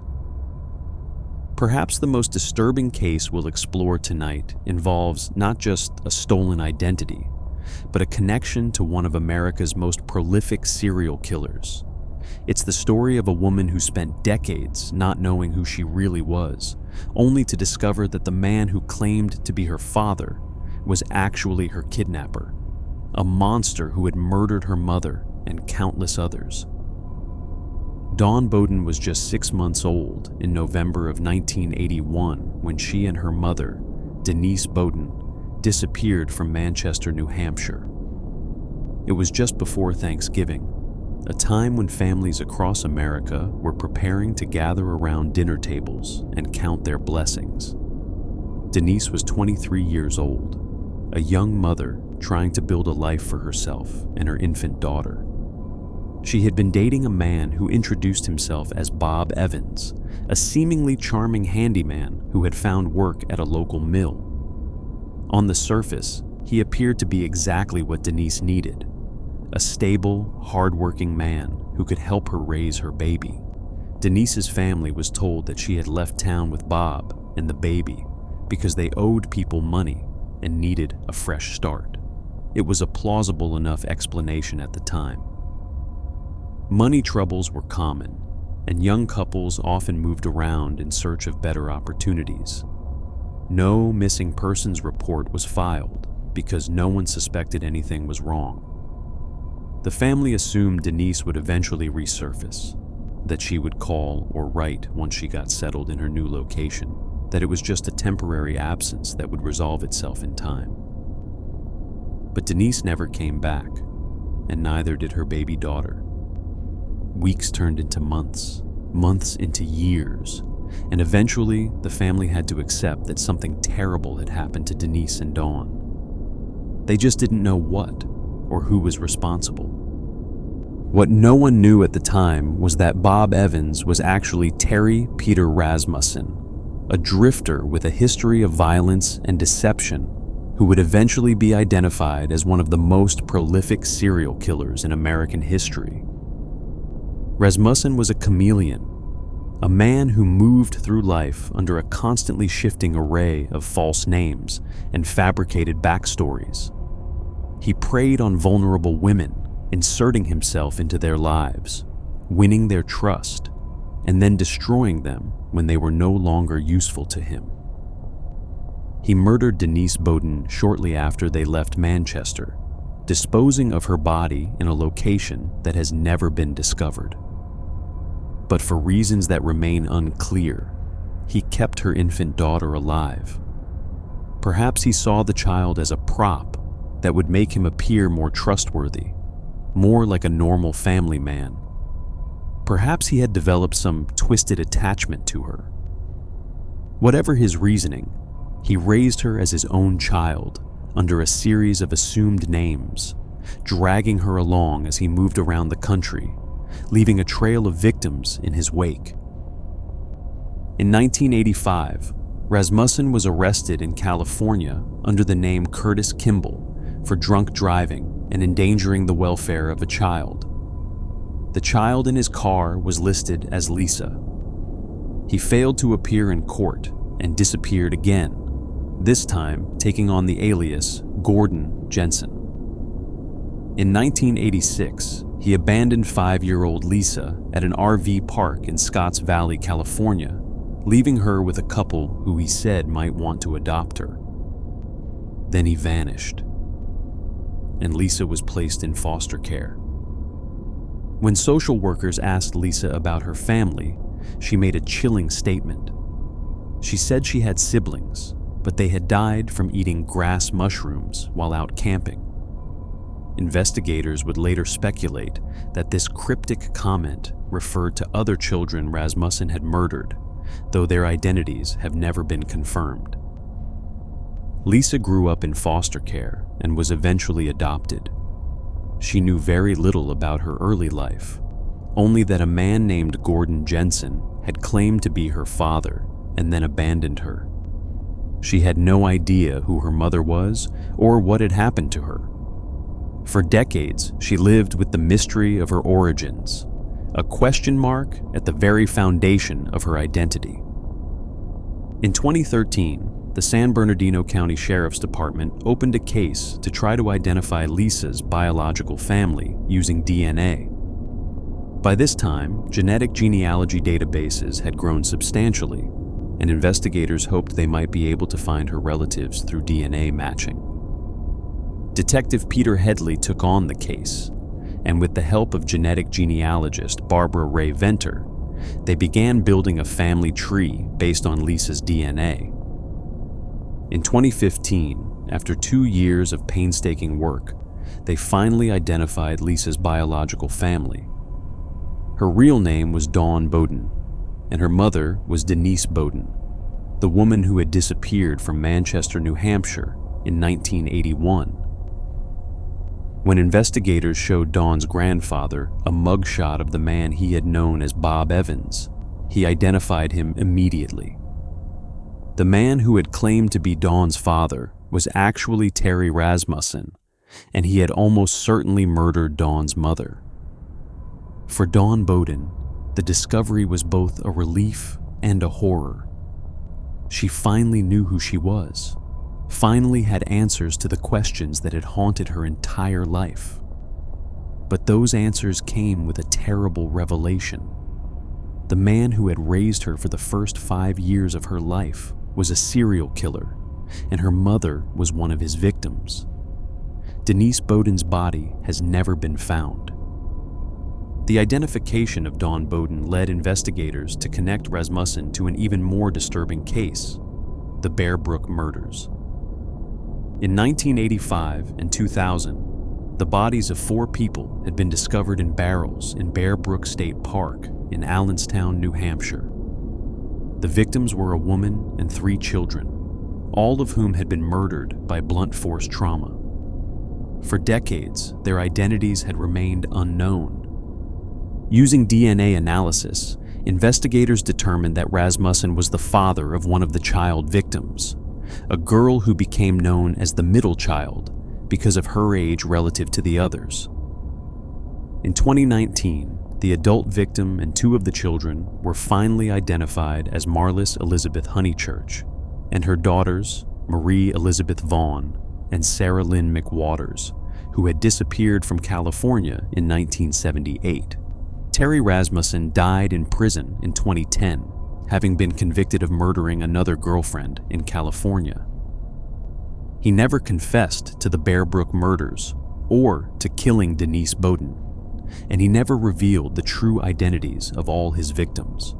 Perhaps the most disturbing case we'll explore tonight involves not just a stolen identity, but a connection to one of America's most prolific serial killers. It's the story of a woman who spent decades not knowing who she really was, only to discover that the man who claimed to be her father was actually her kidnapper, a monster who had murdered her mother and countless others. Dawn Bowden was just 6 months old in November of 1981 when she and her mother, Denise Bowden, disappeared from Manchester, New Hampshire. It was just before Thanksgiving, a time when families across America were preparing to gather around dinner tables and count their blessings. Denise was 23 years old, a young mother trying to build a life for herself and her infant daughter. She had been dating a man who introduced himself as Bob Evans, a seemingly charming handyman who had found work at a local mill. On the surface, he appeared to be exactly what Denise needed, a stable, hard-working man who could help her raise her baby. Denise's family was told that she had left town with Bob and the baby because they owed people money and needed a fresh start. It was a plausible enough explanation at the time. Money troubles were common, and young couples often moved around in search of better opportunities. No missing persons report was filed because no one suspected anything was wrong. The family assumed Denise would eventually resurface, that she would call or write once she got settled in her new location, that it was just a temporary absence that would resolve itself in time. But Denise never came back, and neither did her baby daughter. Weeks turned into months, months into years, and eventually the family had to accept that something terrible had happened to Denise and Dawn. They just didn't know what or who was responsible. What no one knew at the time was that Bob Evans was actually Terry Peter Rasmussen, a drifter with a history of violence and deception who would eventually be identified as one of the most prolific serial killers in American history. Rasmussen was a chameleon, a man who moved through life under a constantly shifting array of false names and fabricated backstories. He preyed on vulnerable women, inserting himself into their lives, winning their trust, and then destroying them when they were no longer useful to him. He murdered Denise Bowden shortly after they left Manchester, disposing of her body in a location that has never been discovered. But for reasons that remain unclear, he kept her infant daughter alive. Perhaps he saw the child as a prop that would make him appear more trustworthy, more like a normal family man. Perhaps he had developed some twisted attachment to her. Whatever his reasoning, he raised her as his own child under a series of assumed names, dragging her along as he moved around the country, leaving a trail of victims in his wake. In 1985, Rasmussen was arrested in California under the name Curtis Kimball for drunk driving and endangering the welfare of a child. The child in his car was listed as Lisa. He failed to appear in court and disappeared again, this time taking on the alias Gordon Jensen. In 1986, he abandoned 5-year-old Lisa at an RV park in Scotts Valley, California, leaving her with a couple who he said might want to adopt her. Then he vanished, and Lisa was placed in foster care. When social workers asked Lisa about her family, she made a chilling statement. She said she had siblings, but they had died from eating grass mushrooms while out camping. Investigators would later speculate that this cryptic comment referred to other children Rasmussen had murdered, though their identities have never been confirmed. Lisa grew up in foster care and was eventually adopted. She knew very little about her early life, only that a man named Gordon Jensen had claimed to be her father and then abandoned her. She had no idea who her mother was or what had happened to her. For decades, she lived with the mystery of her origins, a question mark at the very foundation of her identity. In 2013, the San Bernardino County Sheriff's Department opened a case to try to identify Lisa's biological family using DNA. By this time, genetic genealogy databases had grown substantially, and investigators hoped they might be able to find her relatives through DNA matching. Detective Peter Headley took on the case, and with the help of genetic genealogist Barbara Ray Venter, they began building a family tree based on Lisa's DNA. In 2015, after 2 years of painstaking work, they finally identified Lisa's biological family. Her real name was Dawn Bowden, and her mother was Denise Bowden, the woman who had disappeared from Manchester, New Hampshire in 1981. When investigators showed Dawn's grandfather a mugshot of the man he had known as Bob Evans, he identified him immediately. The man who had claimed to be Dawn's father was actually Terry Rasmussen, and he had almost certainly murdered Dawn's mother. For Dawn Bowden, the discovery was both a relief and a horror. She finally knew who she was, finally had answers to the questions that had haunted her entire life. But those answers came with a terrible revelation. The man who had raised her for the first 5 years of her life was a serial killer, and her mother was one of his victims. Denise Bowden's body has never been found. The identification of Dawn Bowden led investigators to connect Rasmussen to an even more disturbing case, the Bear Brook murders. In 1985 and 2000, the bodies of 4 people had been discovered in barrels in Bear Brook State Park in Allenstown, New Hampshire. The victims were a woman and 3 children, all of whom had been murdered by blunt force trauma. For decades, their identities had remained unknown. Using DNA analysis, investigators determined that Rasmussen was the father of one of the child victims, a girl who became known as the middle child because of her age relative to the others. In 2019, the adult victim and 2 of the children were finally identified as Marlis Elizabeth Honeychurch and her daughters, Marie Elizabeth Vaughn and Sarah Lynn McWaters, who had disappeared from California in 1978. Terry Rasmussen died in prison in 2010, having been convicted of murdering another girlfriend in California. He never confessed to the Bear Brook murders or to killing Denise Bowden, and he never revealed the true identities of all his victims.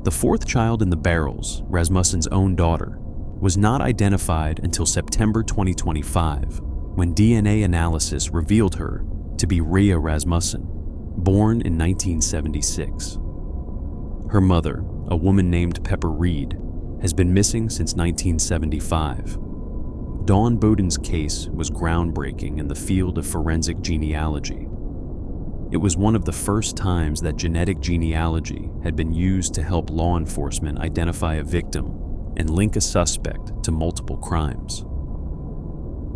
The 4th child in the barrels, Rasmussen's own daughter, was not identified until September 2025, when DNA analysis revealed her to be Rhea Rasmussen, born in 1976. Her mother, a woman named Pepper Reed, has been missing since 1975. Dawn Bowden's case was groundbreaking in the field of forensic genealogy. It was one of the first times that genetic genealogy had been used to help law enforcement identify a victim and link a suspect to multiple crimes.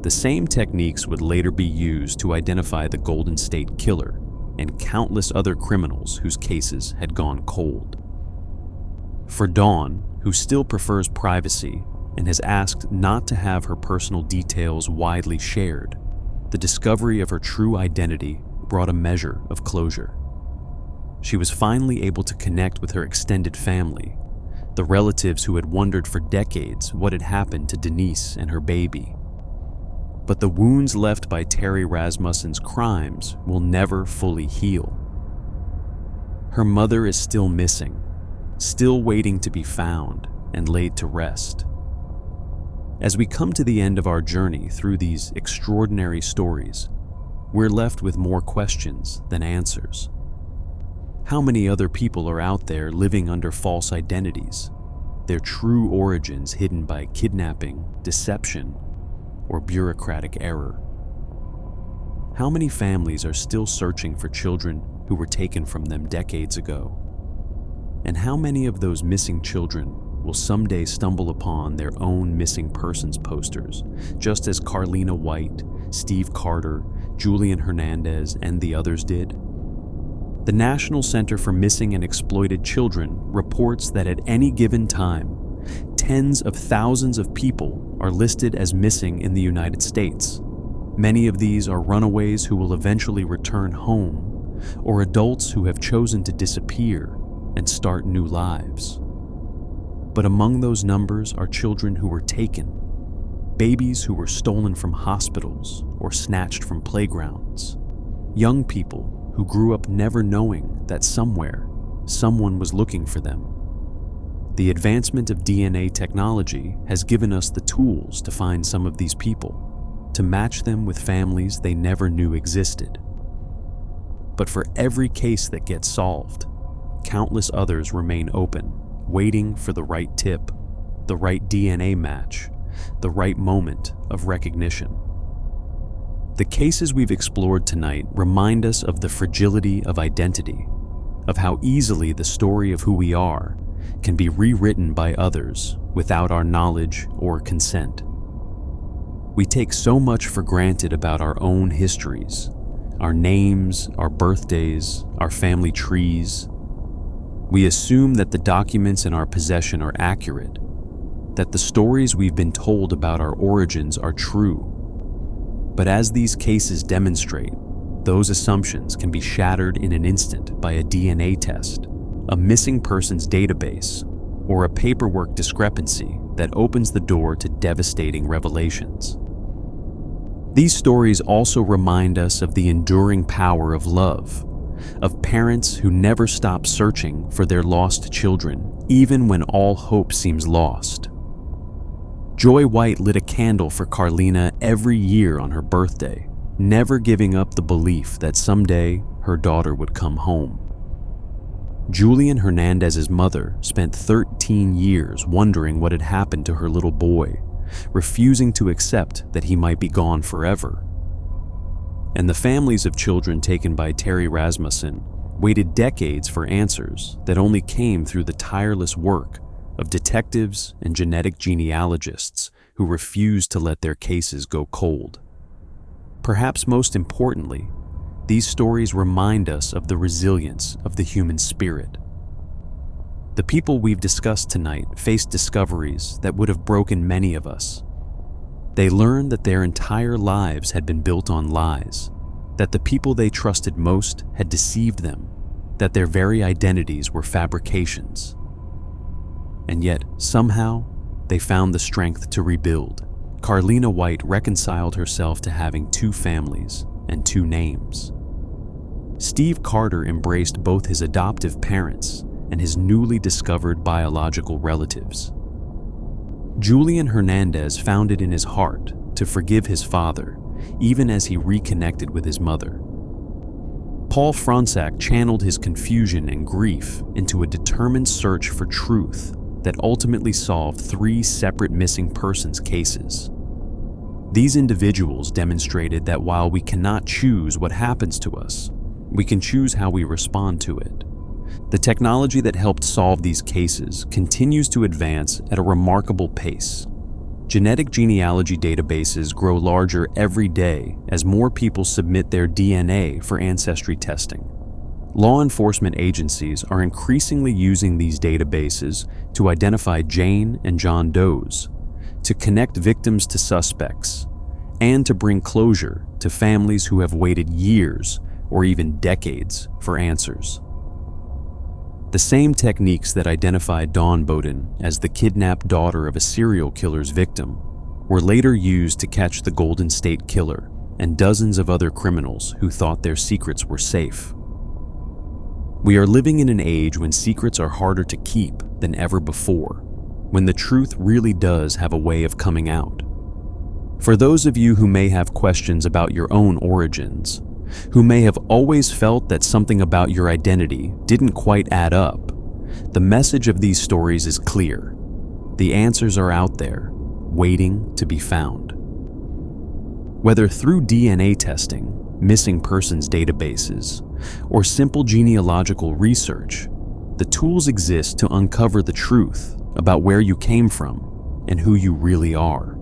The same techniques would later be used to identify the Golden State Killer and countless other criminals whose cases had gone cold. For Dawn, who still prefers privacy and has asked not to have her personal details widely shared, the discovery of her true identity brought a measure of closure. She was finally able to connect with her extended family, the relatives who had wondered for decades what had happened to Denise and her baby. But the wounds left by Terry Rasmussen's crimes will never fully heal. Her mother is still missing, still waiting to be found and laid to rest. As we come to the end of our journey through these extraordinary stories, we're left with more questions than answers. How many other people are out there living under false identities, their true origins hidden by kidnapping, deception, or bureaucratic error? How many families are still searching for children who were taken from them decades ago? And how many of those missing children will someday stumble upon their own missing persons posters, just as Carlina White, Steve Carter, Julian Hernandez, and the others did? The National Center for Missing and Exploited Children reports that at any given time, tens of thousands of people are listed as missing in the United States. Many of these are runaways who will eventually return home, or adults who have chosen to disappear and start new lives. But among those numbers are children who were taken, babies who were stolen from hospitals or snatched from playgrounds, young people who grew up never knowing that somewhere, someone was looking for them. The advancement of DNA technology has given us the tools to find some of these people, to match them with families they never knew existed. But for every case that gets solved, countless others remain open, waiting for the right tip, the right DNA match, the right moment of recognition. The cases we've explored tonight remind us of the fragility of identity, of how easily the story of who we are can be rewritten by others without our knowledge or consent. We take so much for granted about our own histories, our names, our birthdays, our family trees. We assume that the documents in our possession are accurate, that the stories we've been told about our origins are true. But as these cases demonstrate, those assumptions can be shattered in an instant by a DNA test, a missing persons database, or a paperwork discrepancy that opens the door to devastating revelations. These stories also remind us of the enduring power of love, of parents who never stop searching for their lost children, even when all hope seems lost. Joy White lit a candle for Carlina every year on her birthday, never giving up the belief that someday her daughter would come home. Julian Hernandez's mother spent 13 years wondering what had happened to her little boy, refusing to accept that he might be gone forever. And the families of children taken by Terry Rasmussen waited decades for answers that only came through the tireless work of detectives and genetic genealogists who refused to let their cases go cold. Perhaps most importantly, these stories remind us of the resilience of the human spirit. The people we've discussed tonight faced discoveries that would have broken many of us. They learned that their entire lives had been built on lies, that the people they trusted most had deceived them, that their very identities were fabrications. And yet, somehow, they found the strength to rebuild. Carlina White reconciled herself to having two families and two names. Steve Carter embraced both his adoptive parents and his newly discovered biological relatives. Julian Hernandez found it in his heart to forgive his father, even as he reconnected with his mother. Paul Fronczak channeled his confusion and grief into a determined search for truth that ultimately solved 3 separate missing persons cases. These individuals demonstrated that while we cannot choose what happens to us, we can choose how we respond to it. The technology that helped solve these cases continues to advance at a remarkable pace. Genetic genealogy databases grow larger every day as more people submit their DNA for ancestry testing. Law enforcement agencies are increasingly using these databases to identify Jane and John Does, to connect victims to suspects, and to bring closure to families who have waited years or even decades for answers. The same techniques that identified Dawn Bowden as the kidnapped daughter of a serial killer's victim were later used to catch the Golden State Killer and dozens of other criminals who thought their secrets were safe. We are living in an age when secrets are harder to keep than ever before, when the truth really does have a way of coming out. For those of you who may have questions about your own origins, who may have always felt that something about your identity didn't quite add up, the message of these stories is clear. The answers are out there, waiting to be found. Whether through DNA testing, missing persons databases, or simple genealogical research, the tools exist to uncover the truth about where you came from and who you really are.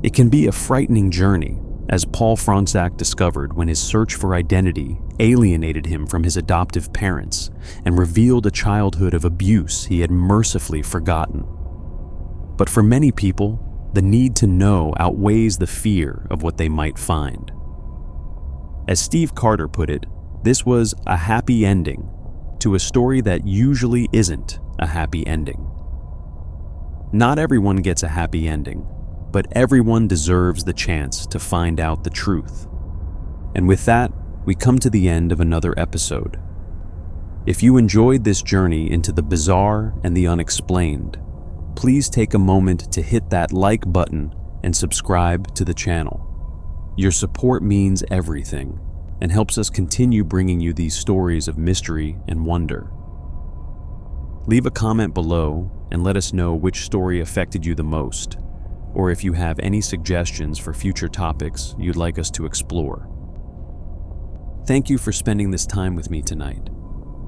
It can be a frightening journey, as Paul Fronczak discovered when his search for identity alienated him from his adoptive parents and revealed a childhood of abuse he had mercifully forgotten. But for many people, the need to know outweighs the fear of what they might find. As Steve Carter put it, this was a happy ending to a story that usually isn't a happy ending. Not everyone gets a happy ending, but everyone deserves the chance to find out the truth. And with that, we come to the end of another episode. If you enjoyed this journey into the bizarre and the unexplained, please take a moment to hit that like button and subscribe to the channel. Your support means everything and helps us continue bringing you these stories of mystery and wonder. Leave a comment below and let us know which story affected you the most, or if you have any suggestions for future topics you'd like us to explore. Thank you for spending this time with me tonight.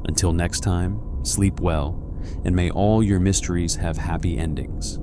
Until next time, sleep well, and may all your mysteries have happy endings.